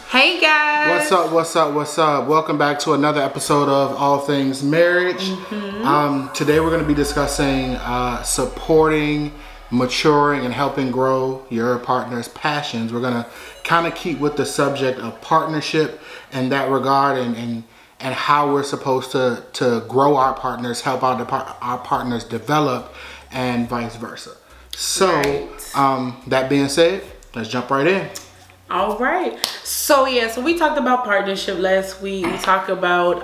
Hey guys. What's up? What's up? What's up? Welcome back to another episode of All Things Marriage. Today we're going to be discussing supporting, maturing, and helping grow your partner's passions. We're going to kind of keep with the subject of partnership in that regard, and how we're supposed to grow our partners, help our partners develop, and vice versa. So, that being said, let's jump right in. All right. So we talked about partnership last week. We talked about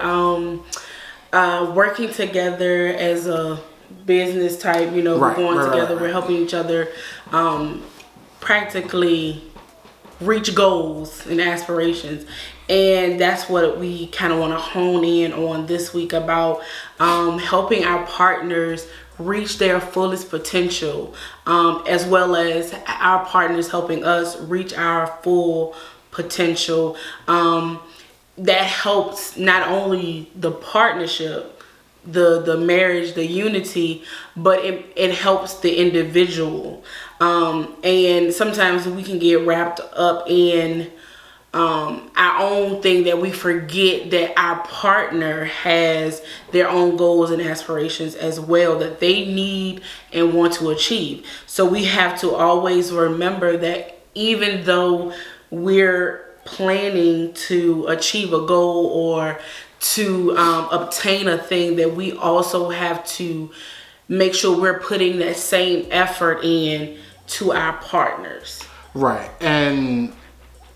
working together as a business type. We're going together. We're helping each other practically reach goals and aspirations. And that's what we kind of want to hone in on this week about helping our partners reach their fullest potential, as well as our partners helping us reach our full potential. That helps not only the partnership, the marriage, the unity, but it helps the individual. And sometimes we can get wrapped up in our own thing that we forget that our partner has their own goals and aspirations as well that they need and want to achieve. So we have to always remember that even though we're planning to achieve a goal or to obtain a thing, that we also have to make sure we're putting that same effort in to our partners. Right. And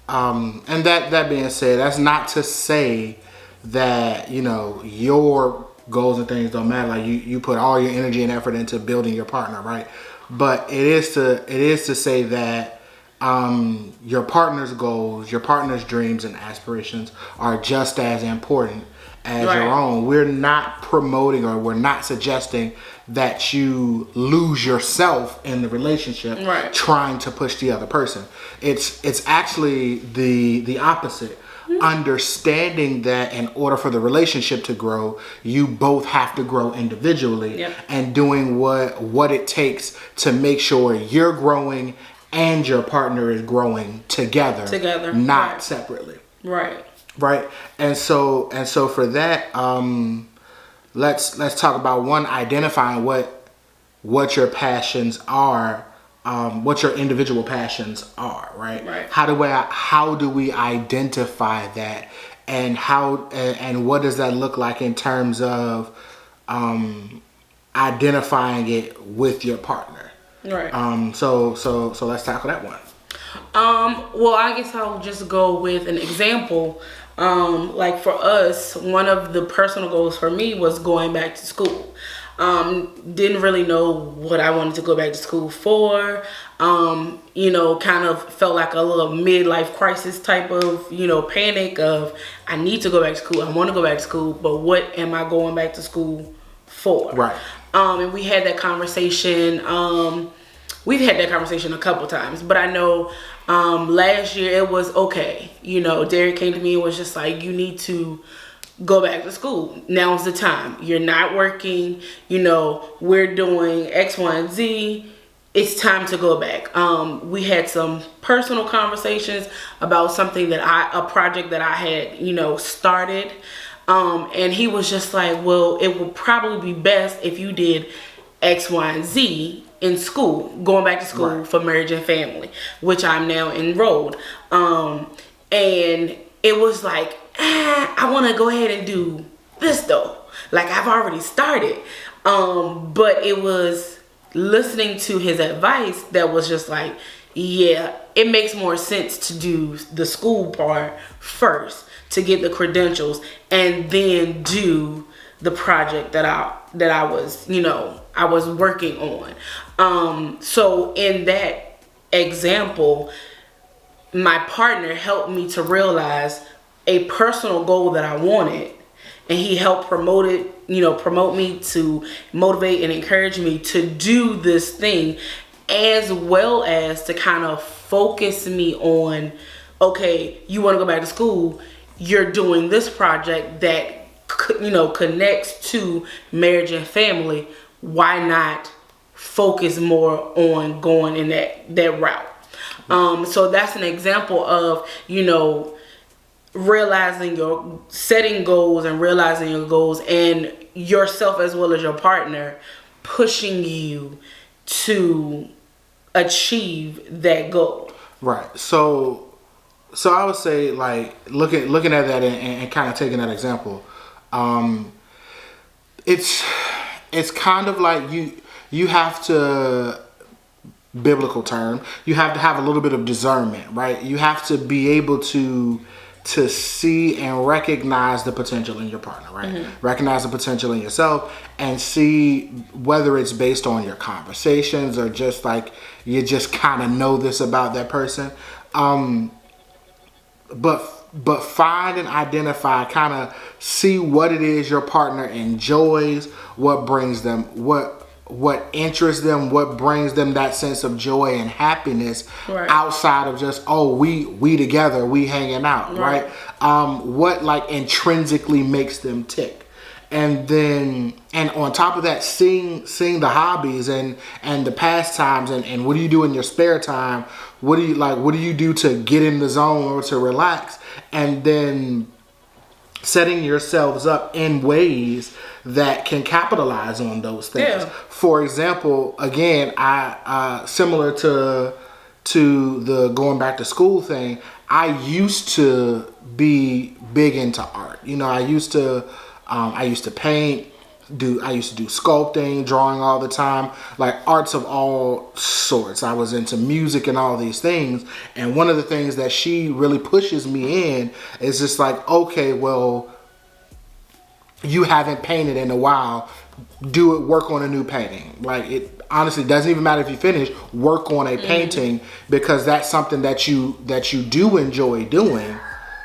that being said, that's not to say that, your goals and things don't matter. Like you put all your energy and effort into building your partner, right? But it is to say that your partner's goals, your partner's dreams and aspirations are just as important as your own. We're not promoting, or we're not suggesting that you lose yourself in the relationship trying to push the other person. It's actually the opposite. Understanding that in order for the relationship to grow, you both have to grow individually, and doing what it takes to make sure you're growing and your partner is growing together, not separately. Right. And so for that, let's talk about identifying what your passions are, what your individual passions are, right? How do we identify that, and what does that look like in terms of identifying it with your partner? Right. So let's tackle that one. Well, I guess I'll just go with an example. Like for us, one of the personal goals for me was going back to school. Didn't really know what I wanted to go back to school for. Kind of felt like a little midlife crisis type of, panic of, I need to go back to school. I want to go back to school, but what am I going back to school for? Right. And we had that conversation. We've had that conversation a couple times, but I know last year it was okay. Derek came to me and was just like, you need to go back to school. Now's the time. You're not working. We're doing X, Y, and Z. It's time to go back. We had some personal conversations about something a project that I had, started. And he was just like, well, it would probably be best if you did X, Y, and Z in school, going back to school for marriage and family, which I'm now enrolled. And it was like, I want to go ahead and do this though. Like I've already started. But it was listening to his advice that was just like, yeah, it makes more sense to do the school part first to get the credentials and then do the project that I was, I was working on. So in that example, my partner helped me to realize a personal goal that I wanted, and he helped promote me to motivate and encourage me to do this thing, as well as to kind of focus me on, okay, you want to go back to school, you're doing this project that connects to marriage and family. Why not focus more on going in that route? So that's an example of, setting goals and realizing your goals, and yourself as well as your partner pushing you to achieve that goal. Right. So I would say, like, looking at that and kind of taking that example, it's kind of like you have to, biblical term, you have to have a little bit of discernment, right? You have to be able to see and recognize the potential in your partner, right? Mm-hmm. Recognize the potential in yourself and see whether it's based on your conversations or just like you just kind of know this about that person. But find and identify, kind of see what it is your partner enjoys, what brings them, what interests them, what brings them that sense of joy and happiness, right, outside of just, oh, we together, we hanging out, right? What like intrinsically makes them tick. And then, and on top of that, seeing the hobbies and the pastimes and what do you do in your spare time? What do you do to get in the zone or to relax? And then setting yourselves up in ways that can capitalize on those things. Yeah. For example, again, I similar to the going back to school thing, I used to be big into art. You know, I used to paint, I used to do sculpting, drawing all the time, like arts of all sorts. I was into music and all these things. And one of the things that she really pushes me in is just like, okay, well, you haven't painted in a while. Work on a new painting. Like, it honestly doesn't even matter if you finish, work on a painting, because that's something that you do enjoy doing,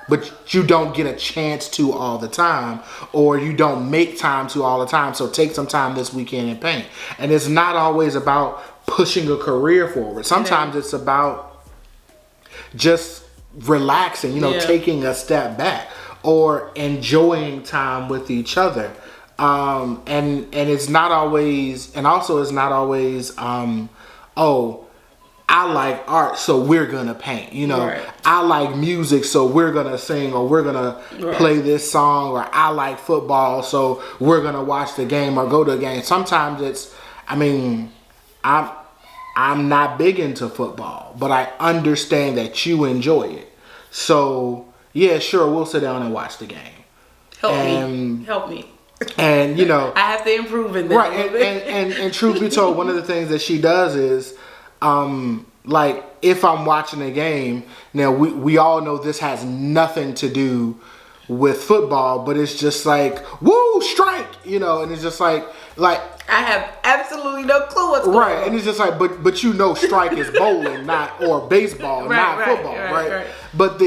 but you don't get a chance to all the time, or you don't make time to all the time. So take some time this weekend and paint. And it's not always about pushing a career forward. Sometimes it's about just relaxing, taking a step back or enjoying time with each other. And it's not always, and also it's not always, oh, I like art, so we're gonna paint. Right. I like music, so we're gonna sing, or we're gonna play this song, or I like football, so we're gonna watch the game or go to a game. Sometimes it's, I'm not big into football, but I understand that you enjoy it. So yeah, sure, we'll sit down and watch the game. Help me. And I have to improve in that. Right, and truth be told, one of the things that she does is, like, if I'm watching a game, now we all know this has nothing to do with football, but it's just like, woo, strike, and it's just like I have absolutely no clue what's going on. Right, and it's just like, but strike is bowling, not, or baseball, not football, right? But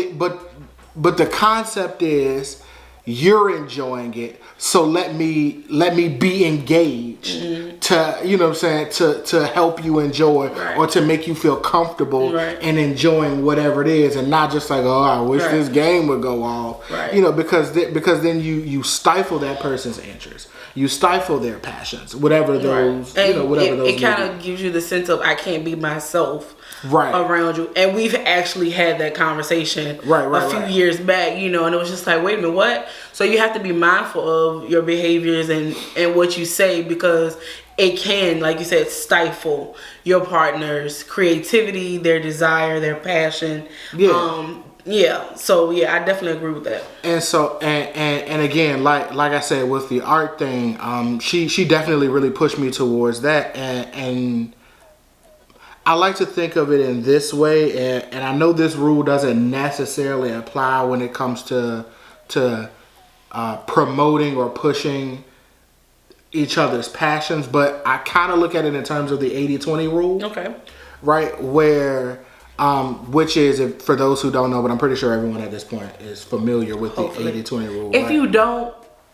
the concept is, you're enjoying it, so let me be engaged to to help you enjoy, or to make you feel comfortable in enjoying whatever it is, and not just like, oh, I wish this game would go off, because then you stifle that person's interest, you stifle their passions, whatever those, whatever those. It kind of gives you the sense of, I can't be myself around you. And we've actually had that conversation a few years back, and it was just like, wait a minute, what? So you have to be mindful of your behaviors and what you say, because it can, like you said, stifle your partner's creativity, their desire, their passion. So I definitely agree with that. And so and again, like I said, with the art thing, she definitely really pushed me towards that, and I like to think of it in this way, and I know this rule doesn't necessarily apply when it comes to promoting or pushing each other's passions, but I kind of look at it in terms of the 80-20 rule. Okay. Right, where, which is, for those who don't know, but I'm pretty sure everyone at this point is familiar with the 80-20 rule. If you don't,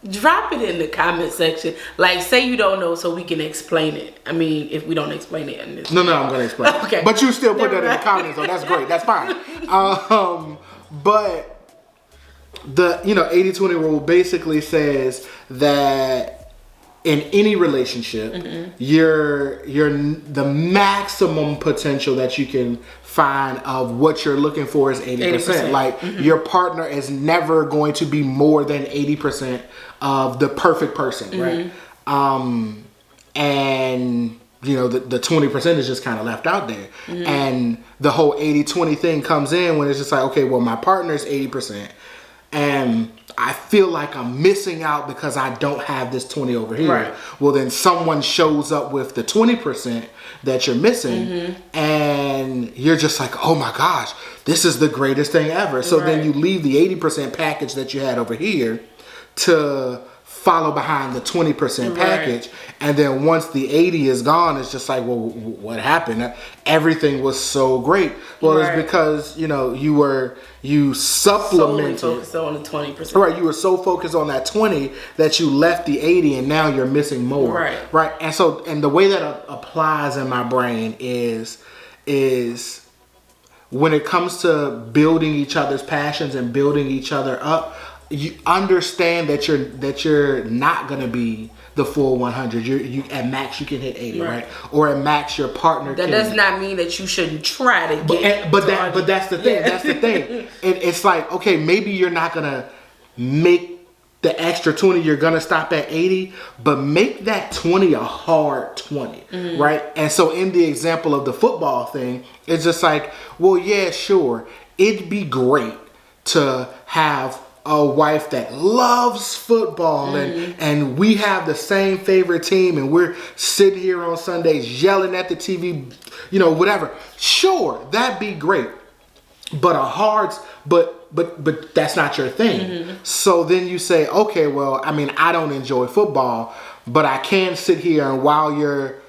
drop it in the comment section. Like, say you don't know, so we can explain it. I mean, if we don't explain it in this. No, I'm going to explain it. Okay. But you still put that in the comments, so that's great. That's fine. But the 80-20 rule basically says that in any relationship, you're the maximum potential that you can find of what you're looking for is 80%. Like your partner is never going to be more than 80% of the perfect person, right? And you know, the 20% is just kind of left out there. And the whole 80-20 thing comes in when it's just like, okay, well, my partner's 80%. And I feel like I'm missing out because I don't have this 20 over here. Right. Well, then someone shows up with the 20% that you're missing, and you're just like, oh my gosh, this is the greatest thing ever. So then you leave the 80% package that you had over here to follow behind the 20% package, and then once the 80 is gone, it's just like, well, what happened? Everything was so great. Well, it's because, you know, you supplemented, solely focused on the 20%. right? You were so focused on that 20 that you left the 80, and now you're missing more, right? And so, and the way that applies in my brain is when it comes to building each other's passions and building each other up, you understand that you're not gonna be the full 100. You at max you can hit 80, right? Or at max your partner. That does not mean that you shouldn't try to get. But that's the thing. That's the thing. It's like, okay, maybe you're not gonna make the extra 20. You're gonna stop at 80, but make that 20 a hard 20, right? And so in the example of the football thing, it's just like, well, yeah, sure, it'd be great to have a wife that loves football and we have the same favorite team and we're sitting here on Sundays yelling at the TV, you know, whatever. Sure, that'd be great. But but that's not your thing. So then you say, okay, well, I mean, I don't enjoy football, but I can sit here and while you're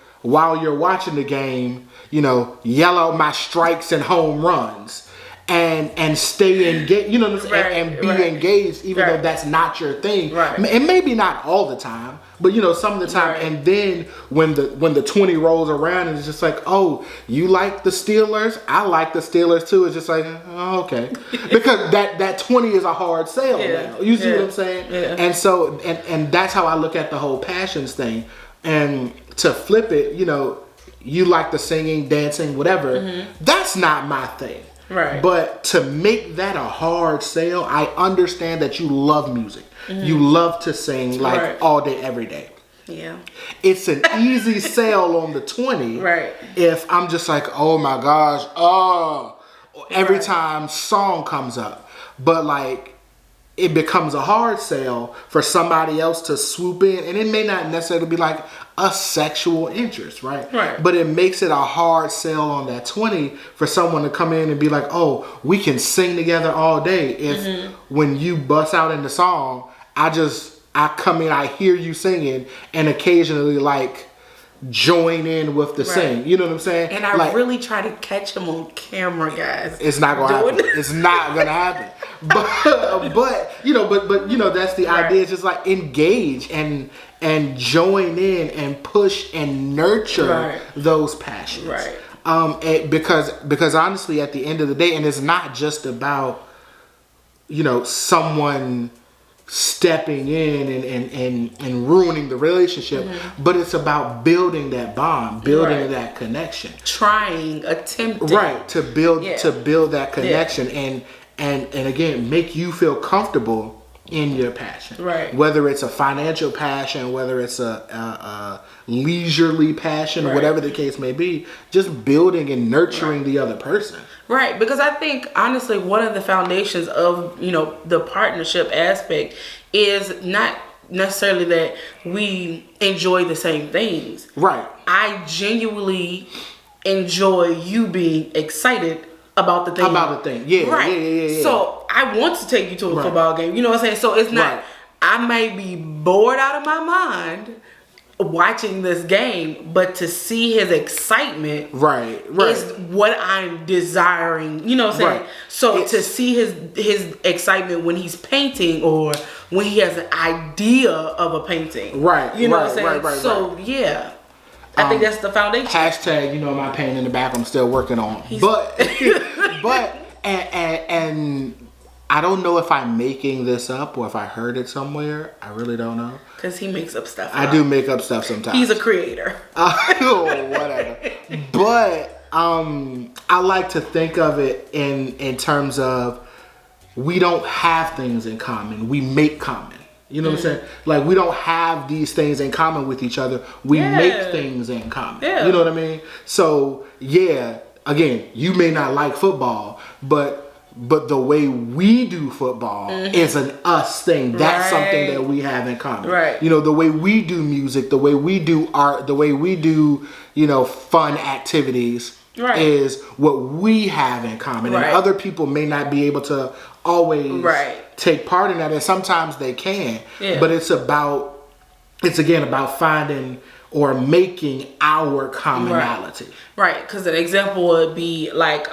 watching the game, you know, yell out my strikes and home runs. And stay engaged, you know what I'm saying, and be engaged, even though that's not your thing. And maybe not all the time, but you know, some of the time. And then when the 20 rolls around, and it's just like, oh, you like the Steelers? I like the Steelers too. It's just like, oh, okay, because that 20 is a hard sale now. You see what I'm saying? And so, and that's how I look at the whole passions thing. And to flip it, you know, you like the singing, dancing, whatever. That's not my thing. Right. But to make that a hard sale, I understand that you love music. You love to sing like all day, every day. Yeah. It's an easy sale on the 20. Right. If I'm just like, oh my gosh, every time song comes up. But like, it becomes a hard sale for somebody else to swoop in, and it may not necessarily be like a sexual interest, right? But it makes it a hard sale on that 20 for someone to come in and be like, oh, we can sing together all day. If when you bust out in the song, I come in, I hear you singing, and occasionally like join in with the sing. You know what I'm saying? And I like, really try to catch him on camera, guys. It's not gonna happen. It's not gonna happen. But you know, that's the idea. It's just like engage and join in and push and nurture those passions. Because honestly, at the end of the day, and it's not just about, you know, someone stepping in and ruining the relationship, but it's about building that bond, building that connection, attempting to build that connection and again make you feel comfortable in your passion, whether it's a financial passion, whether it's a leisurely passion, whatever the case may be, just building and nurturing the other person. Right, because I think honestly one of the foundations of, you know, the partnership aspect is not necessarily that we enjoy the same things. I genuinely enjoy you being excited about the thing. Yeah. So I want to take you to a football game. You know what I'm saying? So it's not, I may be bored out of my mind watching this game, but to see his excitement is what I'm desiring. You know what I'm saying? So to see his excitement when he's painting or when he has an idea of a painting. You know what I'm saying? So yeah. I think that's the foundation. Hashtag, you know, my pain in the back I'm still working on. But and I don't know if I'm making this up or if I heard it somewhere. I really don't know. Because he makes up stuff. I do make up stuff sometimes. He's a creator. Whatever. But I like to think of it in terms of we don't have things in common. We make common. You know what I'm saying? Like, we don't have these things in common with each other. We make things in common. Yeah. You know what I mean? So, yeah, again, you may not like football, but the way we do football is an us thing. That's something that we have in common. Right. You know, the way we do music, the way we do art, the way we do, you know, fun activities is what we have in common. And other people may not be able to always take part in that. And sometimes they can. Yeah. But it's again about finding or making our commonality. Right. Because an example would be like,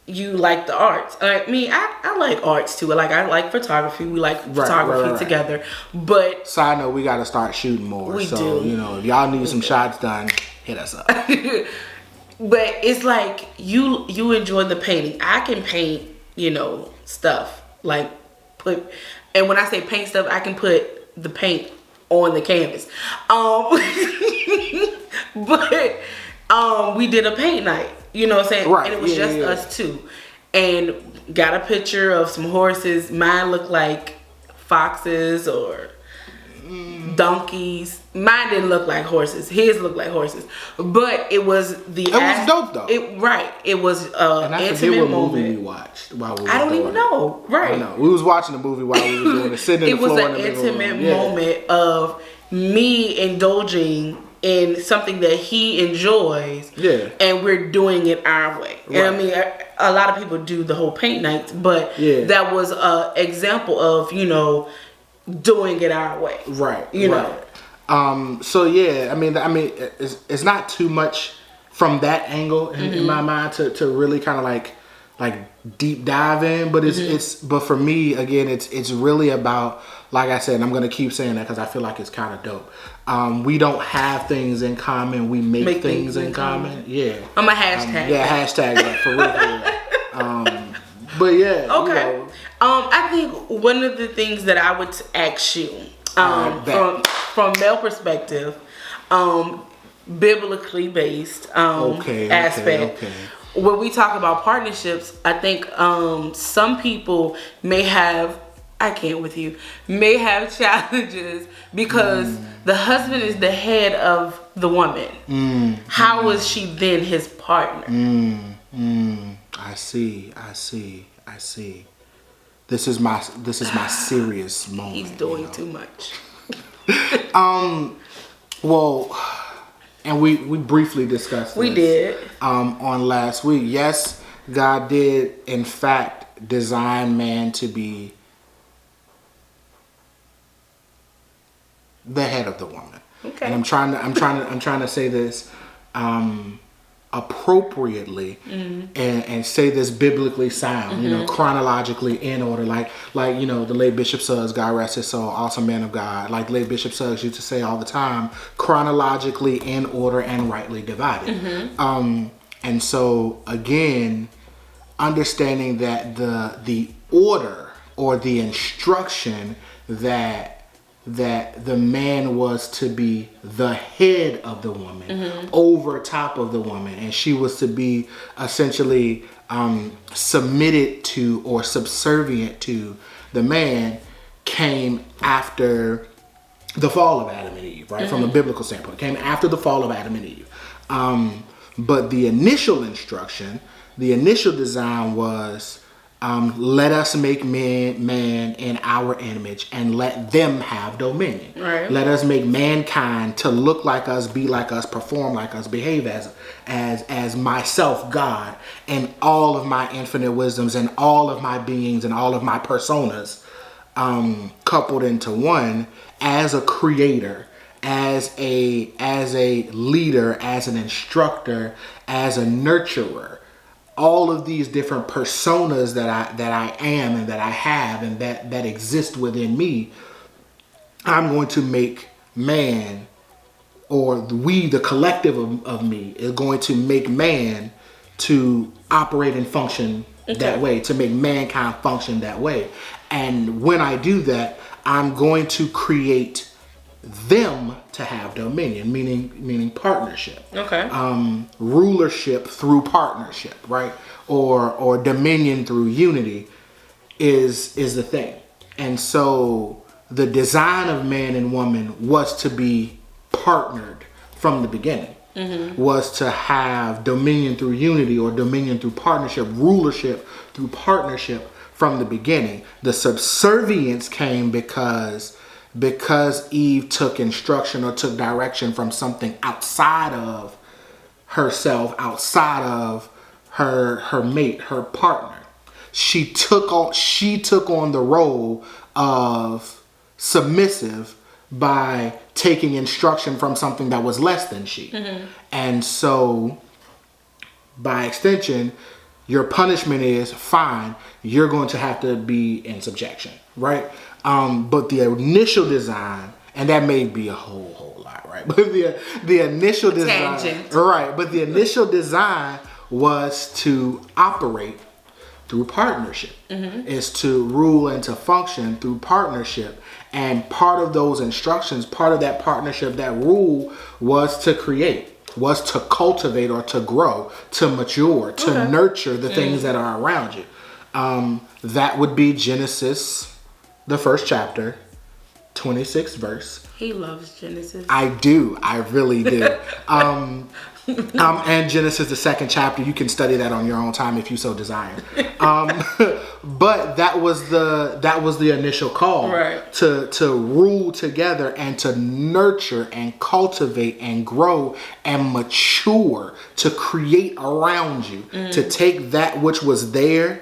you like the arts. I mean, I like arts too. Like, I like photography. We like photography together. But side note, we got to start shooting more. We do. You know, if y'all need some shots done, hit us up. But it's like you enjoy the painting. I can paint, you know, stuff like and when I say paint stuff, I can put the paint on the canvas. But we did a paint night. You know what I'm saying? Right. And it was just us two. And got a picture of some horses. Mine looked like foxes or donkeys. Mine didn't look like horses. His looked like horses. But it was it was dope though. It was and I forget what movie we watched while we were I don't even know. Right. I know. We was watching a movie while we were doing it, sitting in the floor. It was an intimate moment of me indulging in something that he enjoys, and we're doing it our way. Right. And I mean, a lot of people do the whole paint nights, but that was a example of, you know, doing it our way. Right. You know. So yeah, I mean, it's not too much from that angle in my mind to really kind of like deep dive in, but but for me, again, it's really about, like I said, and I'm gonna keep saying that because I feel like it's kind of dope. We don't have things in common. We make things in common. Yeah. I'm a hashtag. Hashtag that for real. But yeah. Okay. You know. I think one of the things that I would ask you, from male perspective, biblically based aspect. Okay. When we talk about partnerships, I think some people may have challenges because the husband is the head of the woman. How is she then his partner? I see. This is my serious moment. He's doing too much. Well, and we briefly discussed this. We did. On last week. Yes, God did in fact design man to be the head of the woman. Okay. And I'm trying to say this appropriately and say this biblically sound, you know, chronologically in order, like you know, the late Bishop Suggs, God rest his soul, awesome man of God, like late Bishop Suggs used to say all the time, chronologically in order and rightly divided. And so again, understanding that the order or the instruction that the man was to be the head of the woman, over top of the woman, and she was to be essentially submitted to or subservient to the man, came after the fall of Adam and Eve, right? From a biblical standpoint, came after the fall of Adam and Eve. But the initial instruction, the initial design was, let us make man in our image and let them have dominion. Right. Let us make mankind to look like us, be like us, perform like us, behave as myself, God, and all of my infinite wisdoms and all of my beings and all of my personas coupled into one, as a creator, as a leader, as an instructor, as a nurturer. All of these different personas that I am and that I have and that exist within me, I'm going to make man, or we, the collective of me, is going to make man to operate and function that way, to make mankind function that way. And when I do that, I'm going to create them to have dominion, meaning partnership. Okay. Rulership through partnership, right? Or dominion through unity is the thing. And so the design of man and woman was to be partnered from the beginning. Was to have dominion through unity, or dominion through partnership, rulership through partnership from the beginning. The subservience came because Eve took instruction or took direction from something outside of herself, outside of her mate, her partner. She took on the role of submissive by taking instruction from something that was less than she. And so by extension, your punishment is fine, you're going to have to be in subjection, right? But the initial design, and that may be a whole lot, right? But the initial design, tangent. right? But the initial design was to operate through partnership. Is to rule and to function through partnership. And part of those instructions, part of that partnership, that rule, was to create, was to cultivate or to grow, to mature, to nurture the things that are around you. That would be Genesis, the first chapter, 26th verse. He loves Genesis. I do. I really do. And Genesis, the second chapter, you can study that on your own time if you so desire. But that was the initial call, right, to rule together and to nurture and cultivate and grow and mature, to create around you, to take that which was there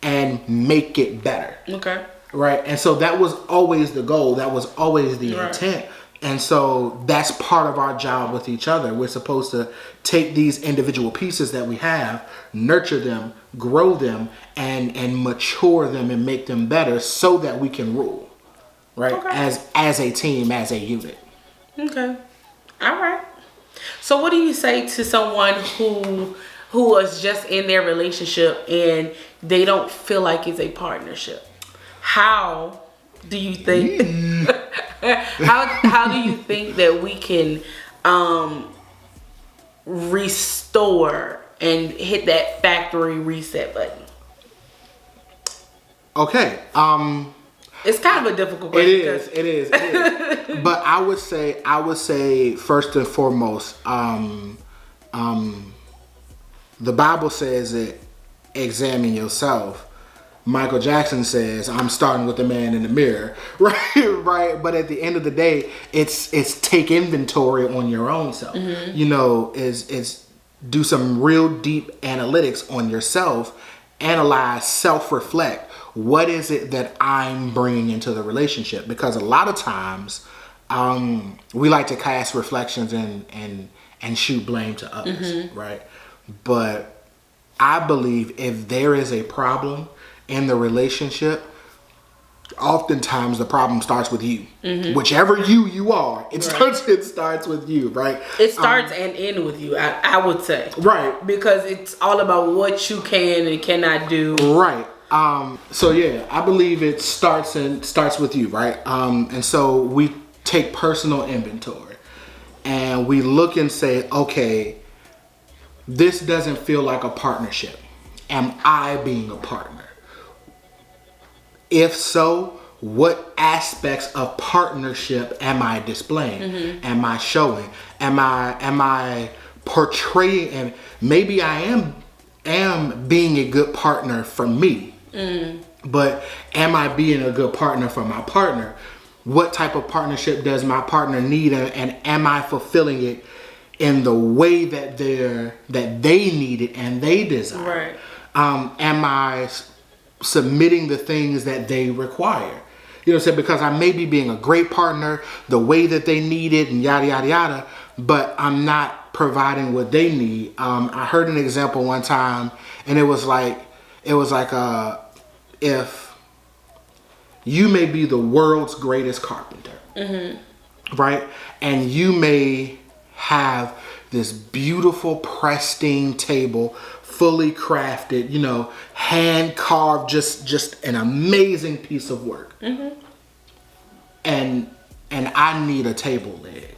and make it better. Okay. Right. And so that was always the goal. That was always the intent. And so that's part of our job with each other. We're supposed to take these individual pieces that we have, nurture them, grow them, and mature them and make them better so that we can rule, right? Okay. As a team, as a unit. Okay. All right. So what do you say to someone who was just in their relationship and they don't feel like it's a partnership? How do you think... How do you think that we can restore and hit that factory reset button? Okay. It's kind of a difficult question. It is. But I would say first and foremost, the Bible says that examine yourself. Michael Jackson says, I'm starting with the man in the mirror, right? But at the end of the day, it's take inventory on your own self. You know, is do some real deep analytics on yourself, analyze, self-reflect. What is it that I'm bringing into the relationship? Because a lot of times, we like to cast reflections and shoot blame to others, right? But I believe if there is a problem in the relationship, oftentimes the problem starts with you. Whichever you are, it starts with you, right? It starts and ends with you, I would say. Right. Because it's all about what you can and cannot do. Right. So yeah, I believe it starts with you, right? And so we take personal inventory and we look and say, okay, this doesn't feel like a partnership. Am I being a partner? If so, what aspects of partnership am I displaying? Am I showing? Am I portraying? And maybe I am being a good partner for me. But am I being a good partner for my partner? What type of partnership does my partner need, and am I fulfilling it in the way that they need it and they desire? Right. Am I submitting the things that they require? You know what I'm saying? Because I may be being a great partner the way that they need it and yada yada yada, but I'm not providing what they need. I heard an example one time, and it was like if you may be the world's greatest carpenter, right? And you may have this beautiful, pristine table, fully crafted, you know, hand carved, just an amazing piece of work. Mm-hmm. And I need a table leg.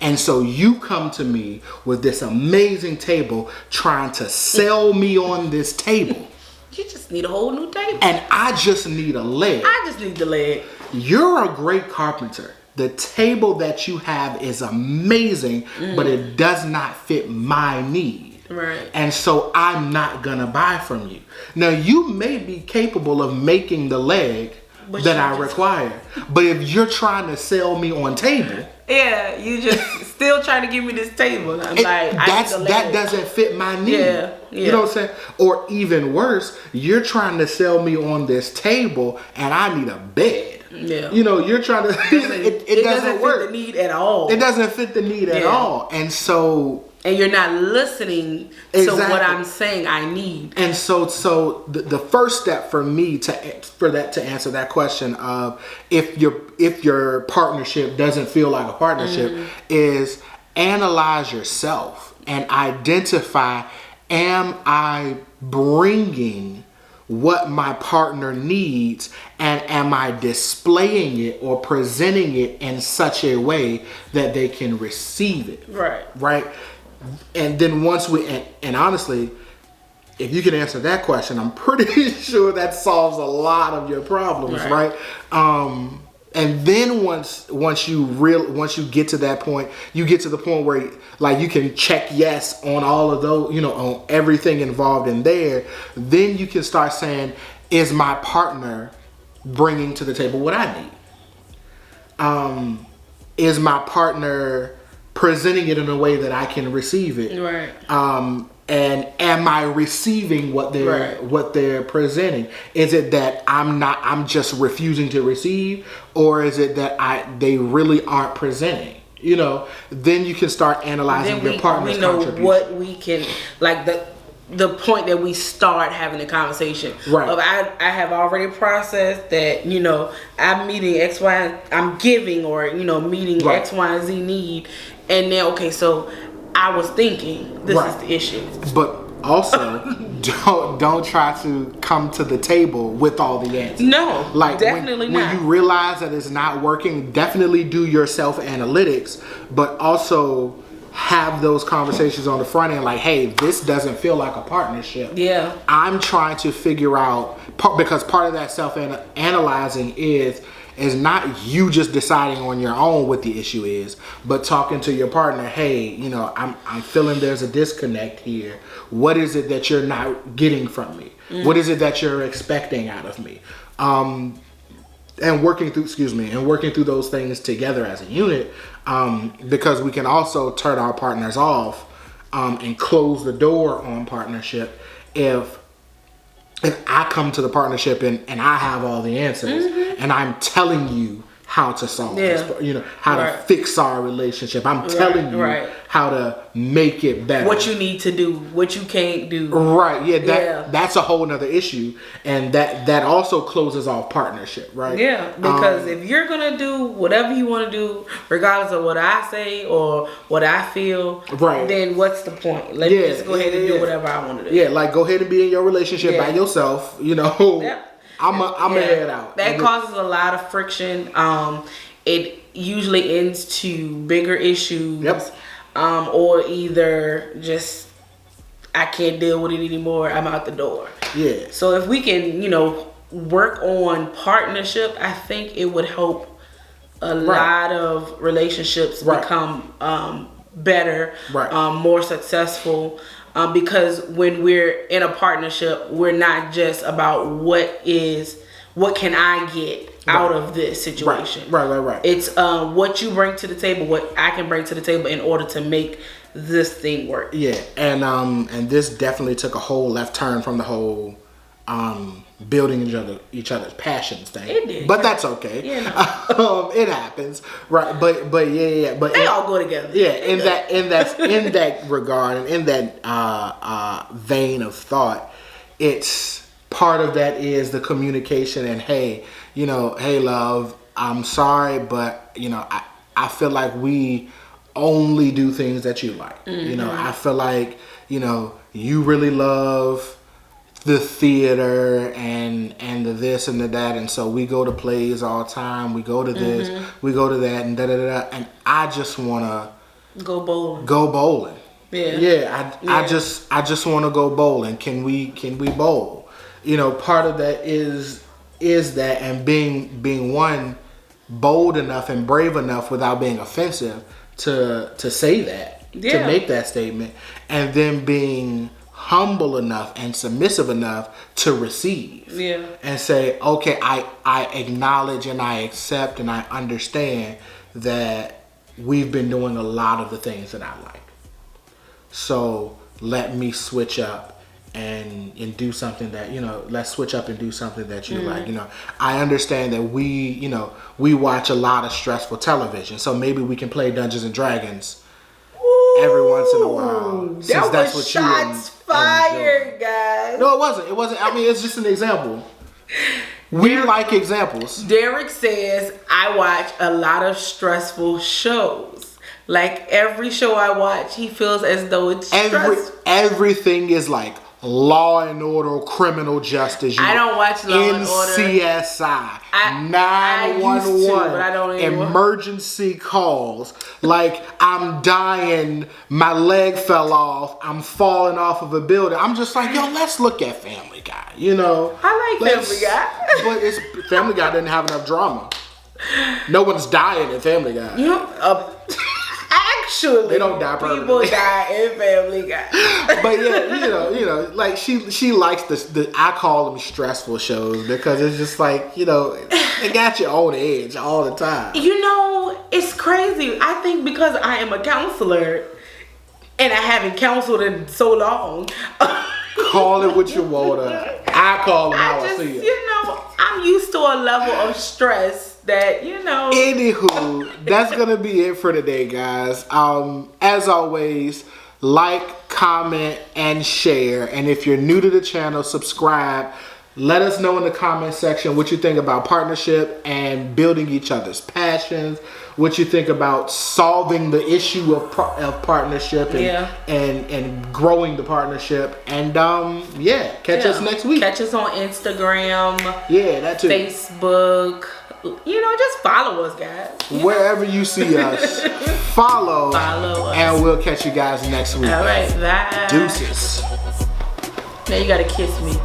And so you come to me with this amazing table trying to sell me on this table. You just need a whole new table. And I just need a leg. I just need the leg. You're a great carpenter. The table that you have is amazing, but it does not fit my need. Right. And so I'm not gonna buy from you. Now you may be capable of making the leg that I require. But if you're trying to sell me on table, yeah, you just still trying to give me this table. I'm like, that doesn't fit my need. Yeah. You know what I'm saying? Or even worse, you're trying to sell me on this table and I need a bed. Yeah. You know, you're trying to it doesn't work. Fit the need at all. It doesn't fit the need at all. And so you're not listening to what I'm saying I need. And so the first step for me to answer that question of if your partnership doesn't feel like a partnership is analyze yourself and identify, am I bringing what my partner needs, and am I displaying it or presenting it in such a way that they can receive it? Right. And then once and honestly, if you can answer that question, I'm pretty sure that solves a lot of your problems, right? And then once you get to that point, you get to the point where like you can check yes on all of those, you know, on everything involved in there. Then you can start saying, is my partner bringing to the table what I need? Is my partner presenting it in a way that I can receive it? Right. And am I receiving what they're presenting? Is it that I'm just refusing to receive, or is it that they really aren't presenting? You know, then you can start analyzing your partner's contribution. We know what we can, like the point that we start having a conversation. Right. Of I have already processed that, you know, I'm meeting X, Y, I'm giving, or, you know, meeting X, Y, and Z need. And then, okay, so I was thinking this is the issue. But also, don't try to come to the table with all the answers. No, like definitely not. When you realize that it's not working, definitely do your self-analytics, but also have those conversations on the front end like, hey, this doesn't feel like a partnership. Yeah. I'm trying to figure out, because part of that self-analyzing is not you just deciding on your own what the issue is, but talking to your partner, hey, you know, I'm feeling there's a disconnect here. What is it that you're not getting from me? What is it that you're expecting out of me? And working through those things together as a unit, because we can also turn our partners off and close the door on partnership if I come to the partnership and I have all the answers and I'm telling you how to solve this, you know, how to fix our relationship. I'm telling you how to make it better. What you need to do, what you can't do. Right. Yeah. That's a whole nother issue. And that also closes off partnership, right? Yeah. Because if you're going to do whatever you want to do, regardless of what I say or what I feel, then what's the point? Let me just go ahead and do whatever I want to do. Yeah. Like go ahead and be in your relationship by yourself, you know. Yeah. I'm a head out. That causes a lot of friction. It usually ends to bigger issues. Yep. Or either just I can't deal with it anymore. I'm out the door. Yeah. So if we can, you know, work on partnership, I think it would help a lot of relationships become better, more successful. Because when we're in a partnership, we're not just about what can I get out of this situation. Right. It's what you bring to the table, what I can bring to the table in order to make this thing work. Yeah, and this definitely took a whole left turn from the whole building each other's passions thing. It did, but that's okay. Yeah, it happens, right? But but they all go together. Yeah, in that regard and in that vein of thought, it's part of that is the communication and hey, you know, hey love, I'm sorry, but you know, I feel like we only do things that you like. You know, I feel like, you know, you really love the theater and the this and the that, and so we go to plays all the time. We go to this, we go to that, and da da da. And I just wanna Go bowling. go bowling. Yeah. I just want to go bowling. Can we bowl? You know, part of that is that, and being one, bold enough and brave enough without being offensive to say that, to make that statement, and then being humble enough and submissive enough to receive and say, okay, I acknowledge and I accept and I understand that we've been doing a lot of the things that I like. So let me switch up and do something that, you know, let's switch up and do something that you like. You know, I understand that we watch a lot of stressful television, so maybe we can play Dungeons and Dragons every once in a while. Since that's what shots fired, guys. No, it wasn't. I mean, it's just an example. We like examples. Derek says, I watch a lot of stressful shows. Like every show I watch, he feels as though it's stressful. Everything is like Law and Order, Criminal Justice. I don't watch Law and Order. NCSI, I used to, but I don't anymore. Emergency calls. Like, I'm dying, my leg fell off, I'm falling off of a building. I'm just like, yo, let's look at Family Guy. You know, I like Family Guy, but Family Guy didn't have enough drama. No one's dying in Family Guy. You know, actually, they don't die permanently. People die in Family Guy. But yeah, you know, like she likes the I call them stressful shows because it's just like, you know, it got you on edge all the time. You know, it's crazy. I think because I am a counselor and I haven't counseled in so long. Call it what you wanna. I call them how I see it. You know, I'm used to a level of stress that, you know. Anywho, that's gonna be it for today, guys. As always, like, comment, and share. And if you're new to the channel, subscribe. Let us know in the comment section what you think about partnership and building each other's passions. What you think about solving the issue of partnership and growing the partnership. And catch us next week. Catch us on Instagram. Yeah, that too. Facebook. You know, just follow us, guys. Wherever you see us, follow us. And we'll catch you guys next week. All right, bye. Deuces. Now you gotta kiss me.